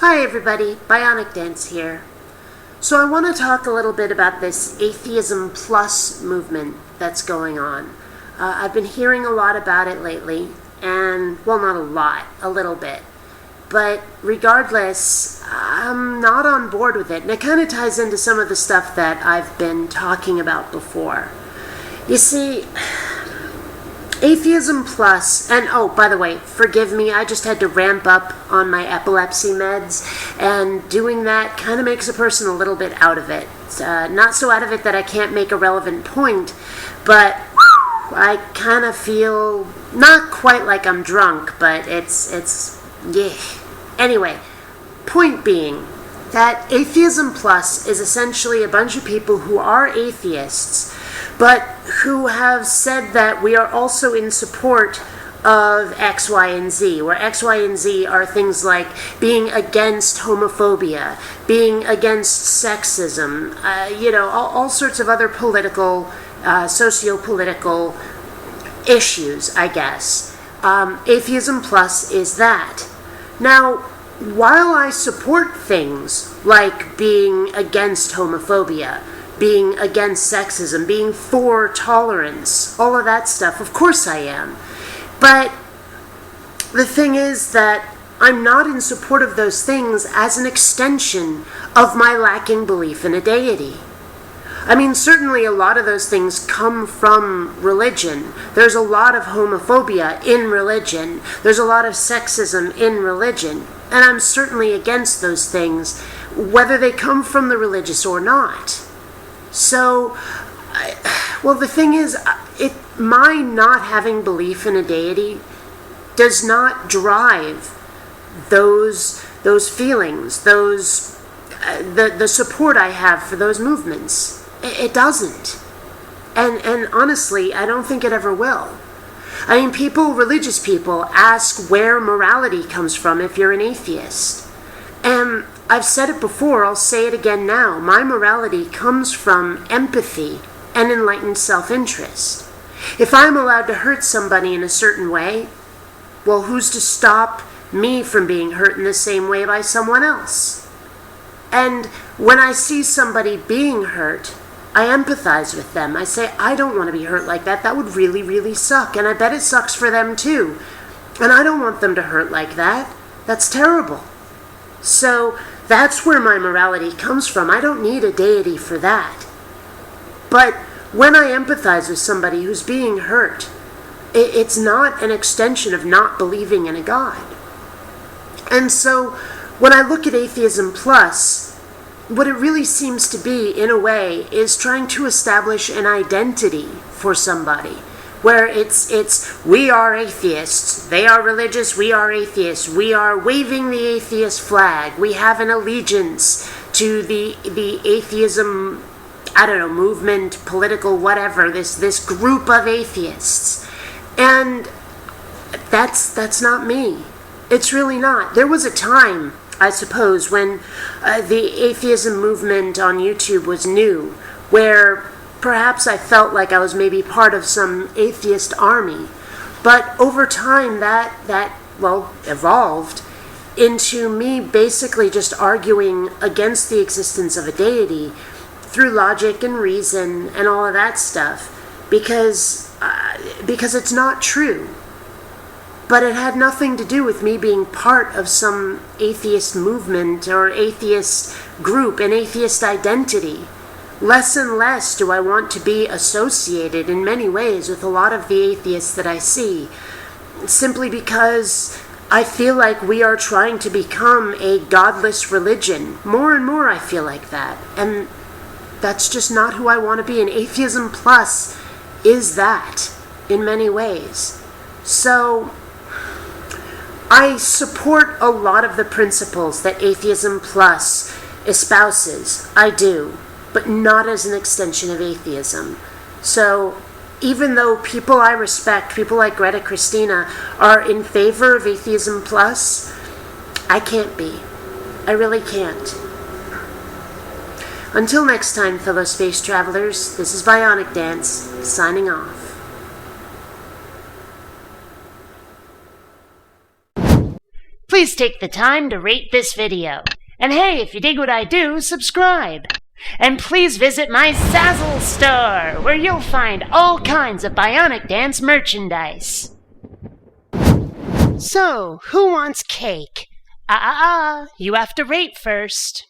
Hi everybody, BionicDance here. So I want to talk a little bit about this Atheism Plus movement that's going on. I've been hearing a lot about it lately, and, well, not a lot, a little bit. But regardless, I'm not on board with it, and it kind of ties into some of the stuff that I've been talking about before. You see, Atheism Plus, and oh, by the way, forgive me, I just had to ramp up on my epilepsy meds, and doing that kind of makes a person a little bit out of it. Not so out of it that I can't make a relevant point, but I kind of feel not quite like I'm drunk, but it's yeah. Anyway, point being that Atheism Plus is essentially a bunch of people who are atheists, but who have said that we are also in support of X, Y, and Z, where X, Y, and Z are things like being against homophobia, being against sexism, all sorts of other political, socio-political issues, I guess. Atheism Plus is that. Now, while I support things like being against homophobia, being against sexism, being for tolerance, all of that stuff, of course I am. But the thing is that I'm not in support of those things as an extension of my lacking belief in a deity. I mean, certainly a lot of those things come from religion. There's a lot of homophobia in religion. There's a lot of sexism in religion. And I'm certainly against those things, whether they come from the religious or not. So, the thing is, my not having belief in a deity does not drive those feelings, the support I have for those movements. It doesn't. And honestly, I don't think it ever will. I mean, religious people ask where morality comes from if you're an atheist. And I've said it before, I'll say it again now. My morality comes from empathy and enlightened self-interest. If I'm allowed to hurt somebody in a certain way, well, who's to stop me from being hurt in the same way by someone else? And when I see somebody being hurt, I empathize with them. I say, I don't want to be hurt like that. That would really, really suck. And I bet it sucks for them too. And I don't want them to hurt like that. That's terrible. So that's where my morality comes from. I don't need a deity for that. But when I empathize with somebody who's being hurt, it's not an extension of not believing in a God. And so when I look at Atheism Plus, what it really seems to be, in a way, is trying to establish an identity for somebody. Where it's we are atheists, they are religious, we are atheists, we are waving the atheist flag, we have an allegiance to the atheism, movement, political, whatever, this group of atheists. And that's not me. It's really not. There was a time, I suppose, when the atheism movement on YouTube was new, where perhaps I felt like I was maybe part of some atheist army. But over time, that evolved into me basically just arguing against the existence of a deity through logic and reason and all of that stuff, because it's not true. But it had nothing to do with me being part of some atheist movement or atheist group, an atheist identity. Less and less do I want to be associated in many ways with a lot of the atheists that I see, simply because I feel like we are trying to become a godless religion. More and more I feel like that, and that's just not who I want to be, and Atheism Plus is that in many ways. So I support a lot of the principles that Atheism Plus espouses. I do. But not as an extension of atheism. So even though people I respect, people like Greta Christina, are in favor of Atheism Plus, I can't be. I really can't. Until next time, fellow space travelers, this is BionicDance, signing off. please take the time to rate this video. And hey, if you dig what I do, subscribe. And please visit my Zazzle store, where you'll find all kinds of BionicDance merchandise. So, who wants cake? You have to rate first.